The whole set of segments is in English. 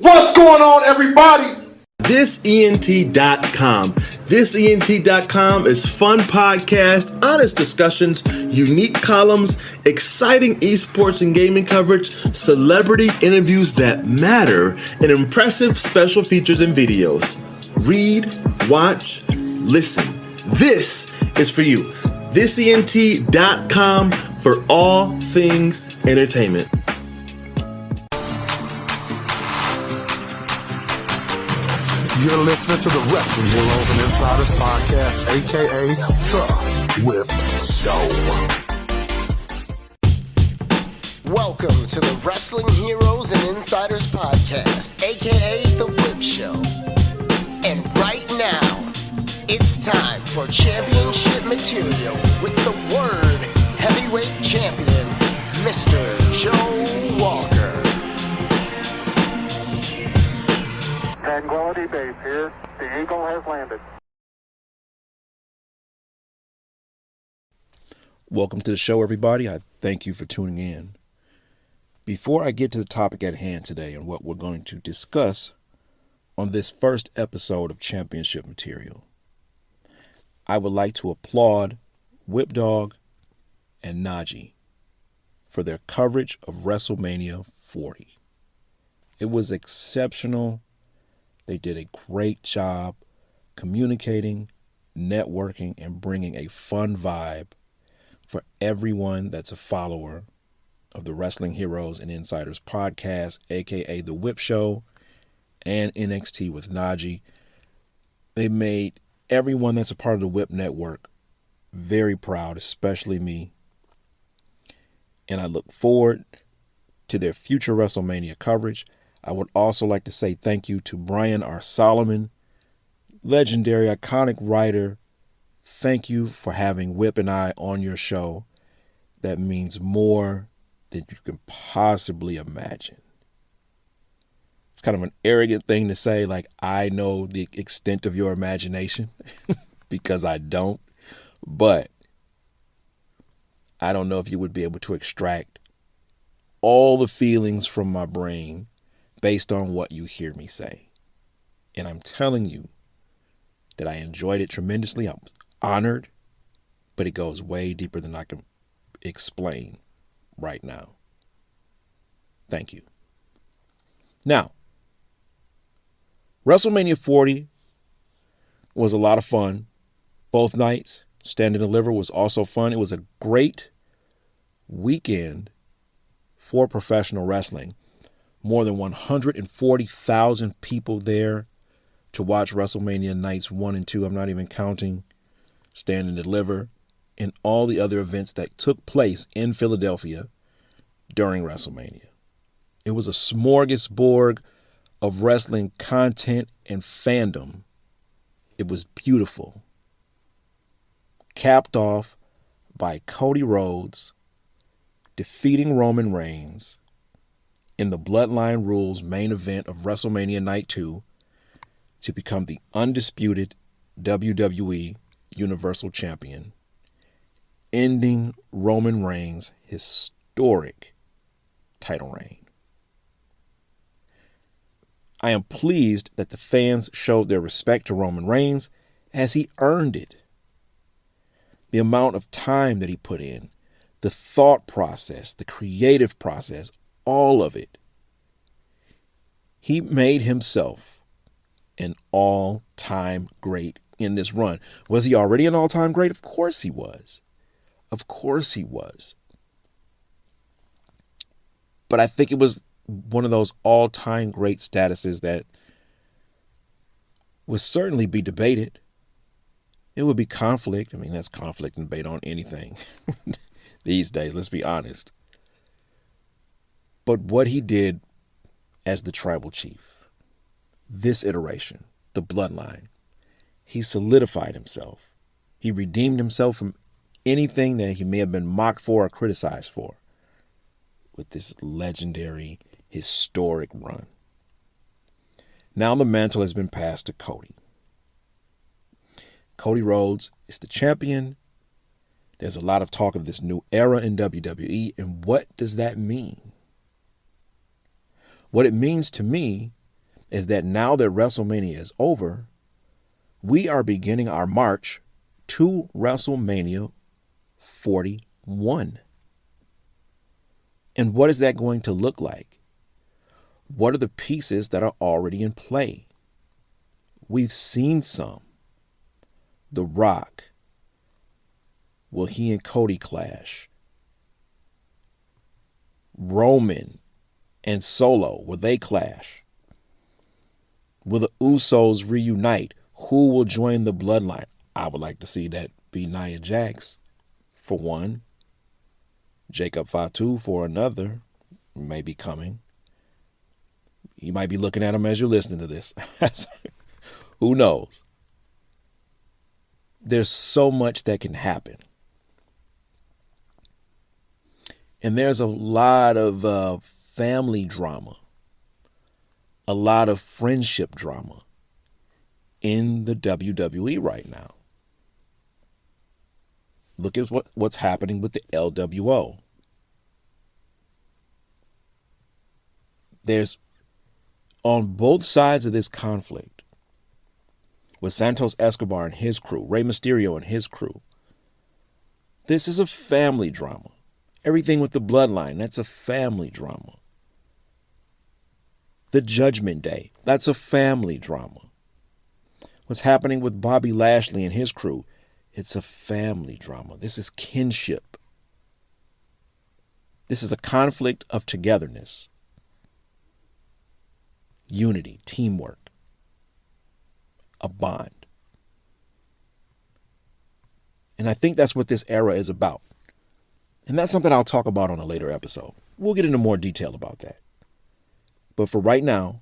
What's going on, everybody? ThisENT.com. ThisENT.com is fun podcast, honest discussions, unique columns, exciting esports and gaming coverage, celebrity interviews that matter, and impressive special features and videos. Read, watch, listen. This is for you. ThisENT.com for all things entertainment. You're listening to the Wrestling Heroes and Insiders podcast, aka The Whip Show. Welcome to the Wrestling Heroes and Insiders podcast, aka The Whip Show. And right now, it's time for championship material with the Word Heavyweight Champion, Mr. Joe Walker. Tranquility Base here. The Eagle has landed. Welcome to the show, everybody. I thank you for tuning in. Before I get to the topic at hand today and what we're going to discuss on this first episode of Championship Material, I would like to applaud Whip Dog and Najee for their coverage of WrestleMania 40. It was exceptional. They did a great job communicating, networking, and bringing a fun vibe for everyone that's a follower of the Wrestling Heroes and Insiders podcast, aka The Whip Show and NXT with Najee. They made everyone that's a part of the Whip Network very proud, especially me. And I look forward to their future WrestleMania coverage. I would also like to say thank you to Brian R. Solomon, legendary, iconic writer. Thank you for having Whip and I on your show. That means more than you can possibly imagine. It's kind of an arrogant thing to say, like, I know the extent of your imagination, because I don't. But I don't know if you would be able to extract all the feelings from my brain based on what you hear me say. And I'm telling you that I enjoyed it tremendously. I was honored, but it goes way deeper than I can explain right now. Thank you. Now, WrestleMania 40 was a lot of fun. Both nights, Stand and Deliver was also fun. It was a great weekend for professional wrestling. More than 140,000 people there to watch WrestleMania nights 1 and 2. I'm not even counting Stand and Deliver and all the other events that took place in Philadelphia during WrestleMania. It was a smorgasbord of wrestling content and fandom. It was beautiful. Capped off by Cody Rhodes defeating Roman Reigns in the Bloodline Rules main event of WrestleMania Night 2 to become the undisputed WWE Universal Champion, ending Roman Reigns' historic title reign. I am pleased that the fans showed their respect to Roman Reigns as he earned it. The amount of time that he put in, the thought process, the creative process, all of it. He made himself an all-time great in this run. Was he already an all-time great? Of course he was. Of course he was. But I think it was one of those all-time great statuses that would certainly be debated. It would be conflict. I mean, that's conflict and debate on anything these days, let's be honest. But what he did as the tribal chief, this iteration, the bloodline, he solidified himself. He redeemed himself from anything that he may have been mocked for or criticized for with this legendary, historic run. Now the mantle has been passed to Cody. Cody Rhodes is the champion. There's a lot of talk of this new era in WWE, and what does that mean? What it means to me is that now that WrestleMania is over, we are beginning our march to WrestleMania 41. And what is that going to look like? What are the pieces that are already in play? We've seen some. The Rock. Will he and Cody clash? Roman and Solo, will they clash? Will the Usos reunite? Who will join the bloodline? I would like to see that be Nia Jax for one. Jacob Fatu for another. May be coming. You might be looking at him as you're listening to this. Who knows? There's so much that can happen. And there's a lot of family drama, a lot of friendship drama in the WWE right now. Look at what's happening with the LWO. There's, on both sides of this conflict, with Santos Escobar and his crew, Rey Mysterio and his crew, this is a family drama. Everything with the bloodline, that's a family drama. The Judgment Day, that's a family drama. What's happening with Bobby Lashley and his crew, it's a family drama. This is kinship. This is a conflict of togetherness, unity, teamwork, a bond. And I think that's what this era is about. And that's something I'll talk about on a later episode. We'll get into more detail about that. But for right now,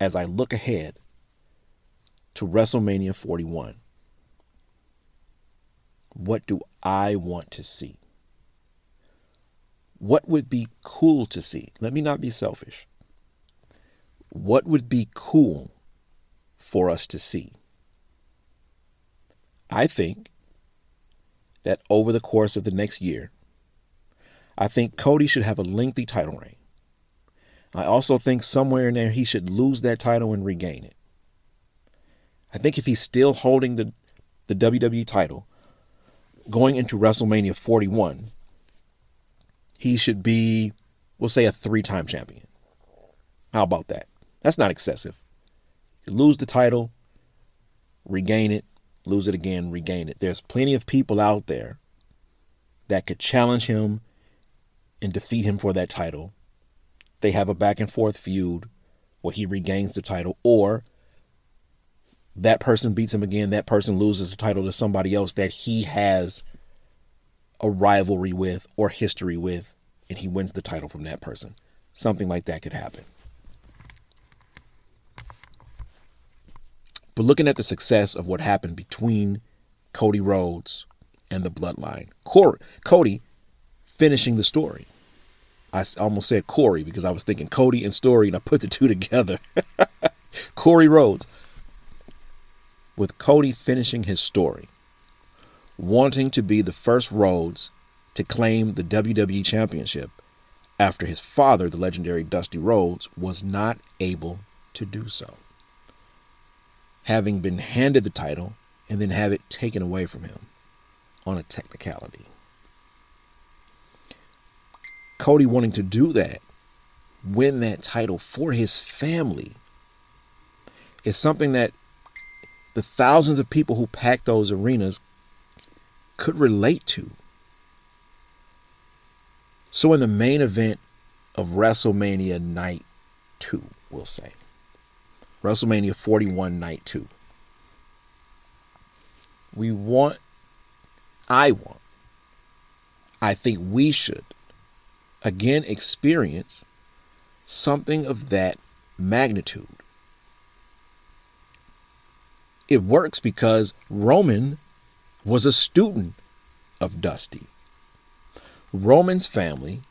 as I look ahead to WrestleMania 41, what do I want to see? What would be cool to see? Let me not be selfish. What would be cool for us to see? I think that over the course of the next year, I think Cody should have a lengthy title reign. I also think somewhere in there he should lose that title and regain it. I think if he's still holding the WWE title going into WrestleMania 41, he should be, we'll say, a 3-time champion. How about that? That's not excessive. You lose the title, regain it, lose it again, regain it. There's plenty of people out there that could challenge him and defeat him for that title. They have a back and forth feud where he regains the title, or that person beats him again, that person loses the title to somebody else that he has a rivalry with or history with, and he wins the title from that person. Something like that could happen. But looking at the success of what happened between Cody Rhodes and the Bloodline, Cody finishing the story. I almost said Corey because I was thinking Cody and story, and I put the two together. Cody Rhodes. With Cody finishing his story, wanting to be the first Rhodes to claim the WWE Championship after his father, the legendary Dusty Rhodes, was not able to do so. Having been handed the title and then have it taken away from him on a technicality. Cody wanting to do that, win that title for his family, is something that the thousands of people who packed those arenas could relate to. So in the main event of WrestleMania Night 2, we'll say, WrestleMania 41 Night 2, I think we should again experience something of that magnitude. It works because Roman was a student of Dusty. Roman's family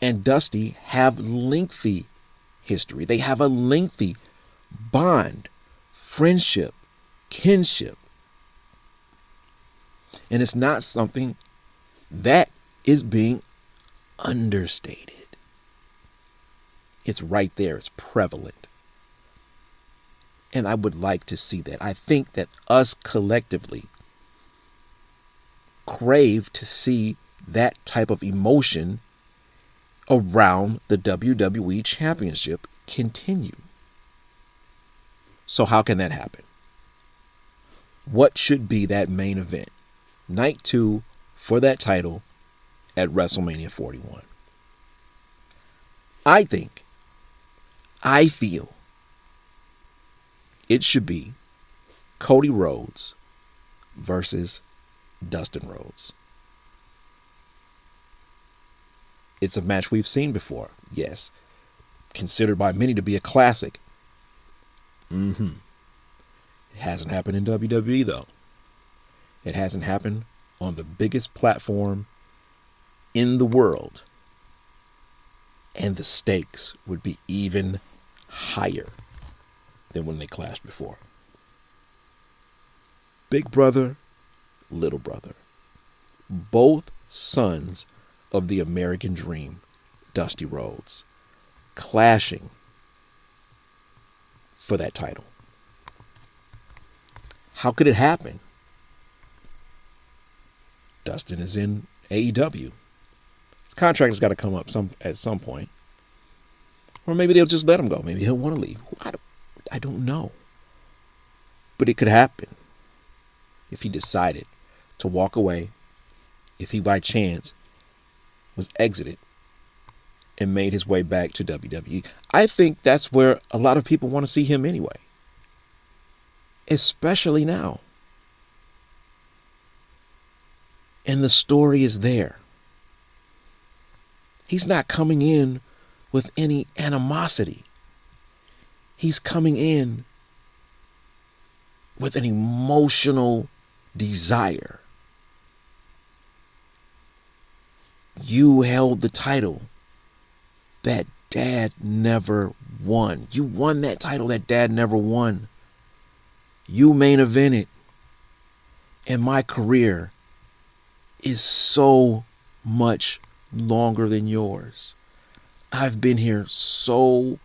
and Dusty have lengthy history. They have a lengthy bond, friendship, kinship. And it's not something that is being understated. It's right there. It's prevalent. And I would like to see that. I think that us collectively crave to see that type of emotion around the WWE Championship continue. So how can that happen? What should be that main event? Night 2 for that title at WrestleMania 41. I feel it should be Cody Rhodes versus Dustin Rhodes. It's a match we've seen before, yes. Considered by many to be a classic. It hasn't happened in WWE, though. It hasn't happened on the biggest platform in the world. And the stakes would be even higher than when they clashed before. Big brother, little brother. Both sons of the American Dream, Dusty Rhodes, clashing for that title. How could it happen? Dustin is in AEW. His contract has got to come up at some point. Or maybe they'll just let him go. Maybe he'll want to leave. I don't know. But it could happen if he decided to walk away, if he by chance was exited and made his way back to WWE. I think that's where a lot of people want to see him anyway. Especially now. And the story is there. He's not coming in with any animosity. He's coming in with an emotional desire. You held the title that Dad never won. You won that title that Dad never won. You main evented. And my career is so much longer than yours. I've been here so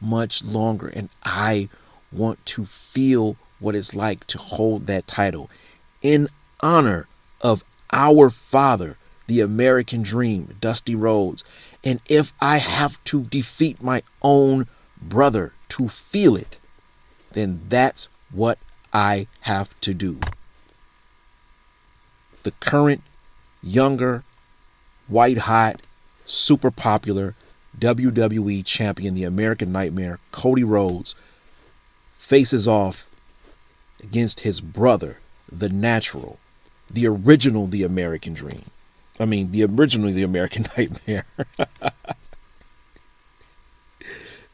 much longer, and I want to feel what it's like to hold that title in honor of our father, the American Dream, Dusty Rhodes. And if I have to defeat my own brother to feel it, then that's what I have to do. The current, younger, white-hot, super popular WWE champion, the American Nightmare, Cody Rhodes, faces off against his brother, the Natural, the original The American Dream. The original The American Nightmare.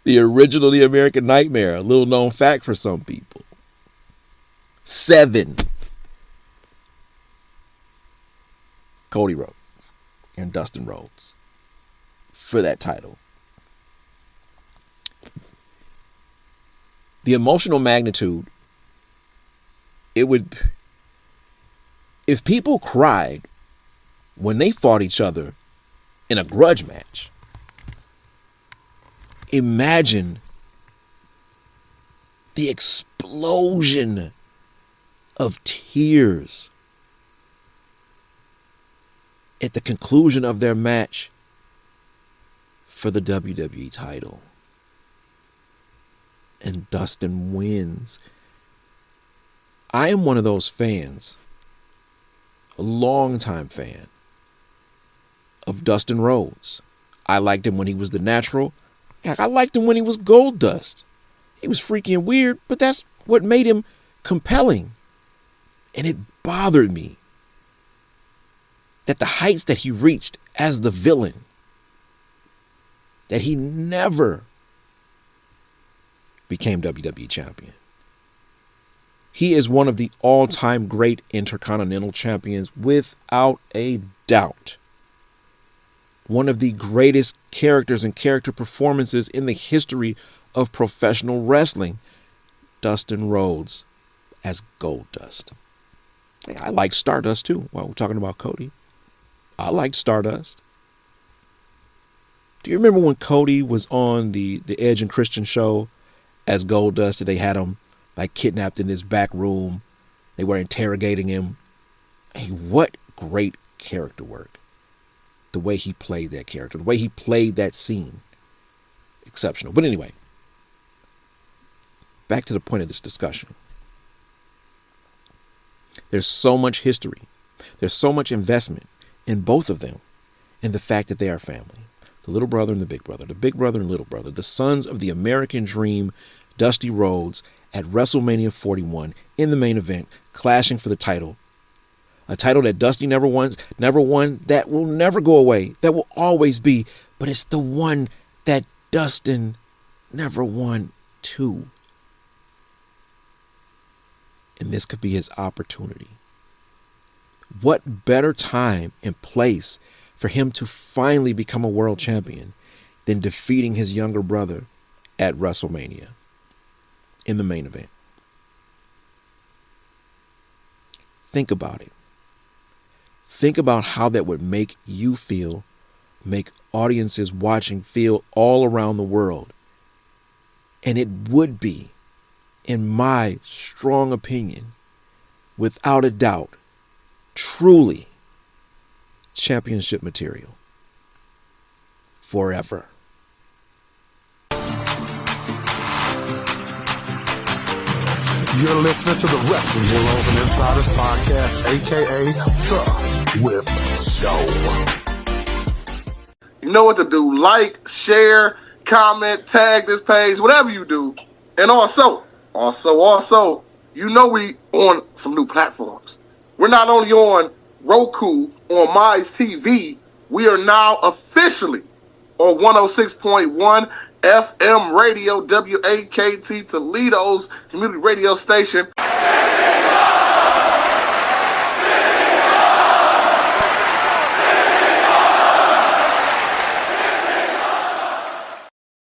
The original The American Nightmare, a little known fact for some people. 7. Cody Rhodes and Dustin Rhodes for that title. The emotional magnitude, if people cried when they fought each other in a grudge match, imagine the explosion of tears at the conclusion of their match for the WWE title. And Dustin wins. I am one of those fans, a longtime fan of Dustin Rhodes. I liked him when he was the Natural. I liked him when he was Gold Dust. He was freaky and weird, but that's what made him compelling. And it bothered me that the heights that he reached as the villain, that he never became WWE champion. He is one of the all-time great Intercontinental champions without a doubt. One of the greatest characters and character performances in the history of professional wrestling. Dustin Rhodes as Goldust. I like Stardust too, while we're talking about Cody. I liked Stardust. Do you remember when Cody was on the Edge and Christian show as Goldust? They had him like kidnapped in this back room. They were interrogating him. Hey, what great character work. The way he played that character, the way he played that scene. Exceptional. But anyway, back to the point of this discussion. There's so much history. There's so much investment in both of them, in the fact that they are family. The little brother and the big brother and little brother, the sons of the American Dream, Dusty Rhodes, at WrestleMania 41 in the main event, clashing for the title. A title that Dusty never won, that will never go away, that will always be, but it's the one that Dustin never won too. And this could be his opportunity. What better time and place for him to finally become a world champion than defeating his younger brother at WrestleMania in the main event? Think about it. Think about how that would make you feel, make audiences watching feel all around the world. And it would be, in my strong opinion, without a doubt, truly championship material. Forever. You're listening to the Wrestling Heroes and Insiders Podcast, a.k.a. The Whip Show. You know what to do. Like, share, comment, tag this page, whatever you do. And also, you know we on some new platforms. We're not only on Roku, on Mize TV, we are now officially on 106.1 FM radio, WAKT Toledo's community radio station.